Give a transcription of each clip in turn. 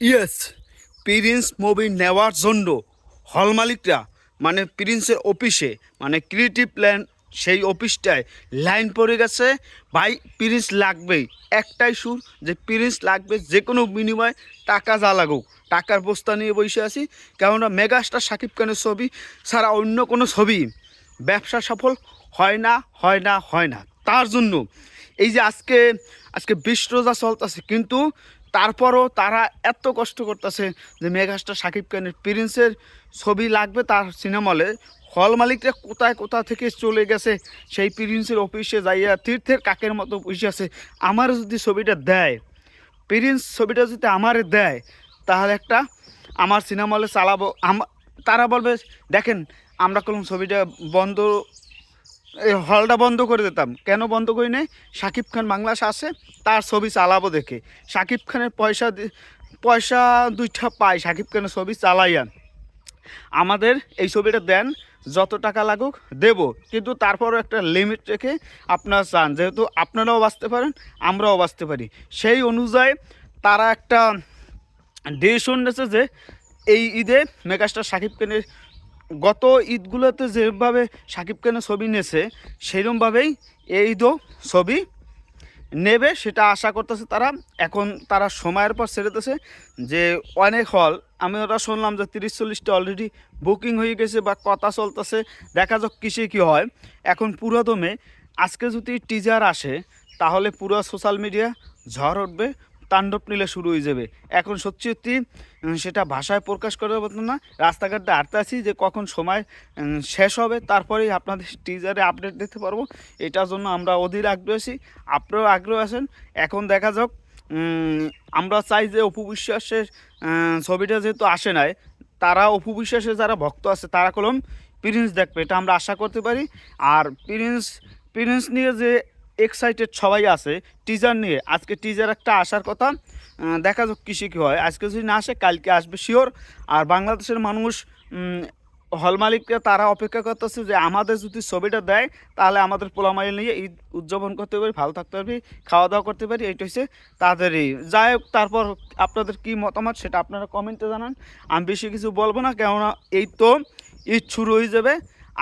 Yes, Prince movie নেওয়ার জন্য হল মালিকরা মানে প্রিন্সের অফিসে মানে ক্রিয়েটিভ প্ল্যান সেই অফিসটায় লাইন পড়ে গেছে। ভাই প্রিন্স লাগবেই, একটাই সুর যে প্রিন্স লাগবে, যে কোনো বিনিময়ে টাকা যা লাগুক টাকার বস্তা নিয়ে বসে আছি। কেননা মেগাস্টার শাকিব খানের ছবি ছাড়া অন্য কোনো ছবি ব্যবসা সফল হয় না, হয় না, হয় না। তার জন্য এই যে আজকে আজকে বিশ্ব রোজা চলতেছে, কিন্তু তারপরও তারা এত কষ্ট করতেছে যে মেগাস্টার শাকিব খানের প্রিন্সের ছবি লাগবে তার সিনেমা হলে। হল মালিকরা কোথায় কোথা থেকে চলে গেছে সেই প্রিন্সের অফিসে যাইয়া তীর্থের কাকের মতো বসে আছে। আমার যদি ছবিটা দেয়, প্রিন্স ছবিটা যদি আমারে দেয়, তাহলে একটা আমার সিনেমা হলে চালাবো। তারা বলবে দেখেন আমরা কোনো ছবিটা বন্ধ, এই হলটা বন্ধ করে দিতাম। কেন বন্ধ করি নাই? শাকিব খান বাংলাদেশে আসে, তার ছবি চালাবো দেখে। শাকিব খানের পয়সা দুইটা পাই শাকিব খানের ছবি চালাইয়া। আমাদের এই ছবিটা দেন, যত টাকা লাগুক দেব, কিন্তু তারপরও একটা লিমিট রেখে আপনারা চান যেহেতু আপনারাও বাঁচতে পারেন আমরাও বাঁচতে পারি, সেই অনুযায়ী তারা একটা ডিসিশন নিয়েছে যে এই ঈদে মেগাস্টার শাকিব খানের গত ঈদগুলোতে যেভাবে শাকিব খানের ছবি নিয়েছে সেইরকমভাবেই এই ঈদও ছবি নেবে, সেটা আশা করতেছে তারা। এখন তারা সময়ের পর ছেড়েতেছে যে অনেক হল, আমি ওরা শুনলাম যে 30-40টা অলরেডি বুকিং হয়ে গেছে বা কথা চলতেছে। দেখা যাক কিসে কী হয়। এখন পুরোদমে আজকে যদি টিজার আসে তাহলে পুরো সোশ্যাল মিডিয়া ঝড় উঠবে, তাণ্ডব নীলা শুরু হয়ে যাবে। এখন সত্যি সত্যি সেটা ভাষায় প্রকাশ করার মতো না। রাস্তাঘাটে হাঁটতে আছি যে কখন সময় শেষ হবে, তারপরেই আপনাদের টিজারে আপডেট দিতে পারবো। এটার জন্য আমরা অধীর আগ্রহী, আপনারাও আগ্রহ আছেন। এখন দেখা যাক, আমরা চাই যে অপু বিশ্বাসের ছবিটা যেহেতু আসে নাই, তারা অপু বিশ্বাসের যারা ভক্ত আছে তারা কলম প্রিন্স দেখবে, এটা আমরা আশা করতে পারি। আর প্রিন্স নিয়ে যে এক্সাইটেড সবাই আছে টিজার নিয়ে, আজকে টিজার একটা আসার কথা। দেখা যাক কিসে কী হয়। আজকে যদি না আসে কালকে আসবে শিওর। আর বাংলাদেশের মানুষ হল মালিকরা তারা অপেক্ষা করতেছে যে আমাদের যদি ছবিটা দেয় তাহলে আমাদের পোলামাইল নিয়ে ঈদ উদযাপন করতে পারি, ভালো থাকতে পারবি, খাওয়া দাওয়া করতে পারি। এইটা হচ্ছে তাদেরই। যাই হোক, তারপর আপনাদের কি মতামত সেটা আপনারা কমেন্টে জানান। আমি বেশি কিছু বলবো না, কেননা এই তো ঈদ শুরু হয়ে যাবে,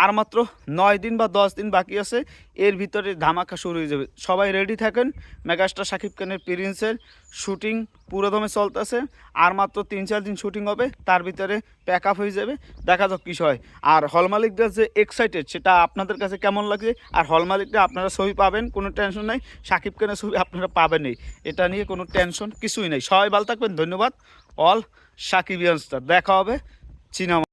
আর মাত্র 9 দিন বা 10 দিন বাকি আছে। এর ভিতরে ধামাকা শুরু হয়ে যাবে, সবাই রেডি থাকেন। মেগাস্টার শাকিব খানের প্রিন্সের শুটিং পুরোদমে চলতেছে, আর মাত্র 3-4 দিন শুটিং হবে, তার ভিতরে প্যাক আপ হয়ে যাবে। দেখা যাক কী হয়। আর হল মালিকরা যে এক্সাইটেড সেটা আপনাদের কাছে কেমন লাগে? আর হল মালিকরা আপনারা ছবি পাবেন, কোনো টেনশন নাই। শাকিব খানের ছবি আপনারা পাবেনই, এটা নিয়ে কোনো টেনশন কিছুই নেই। সবাই ভালো থাকবেন, ধন্যবাদ। অল সাকিবিয়ানস্টার, দেখা হবে সিনেমা।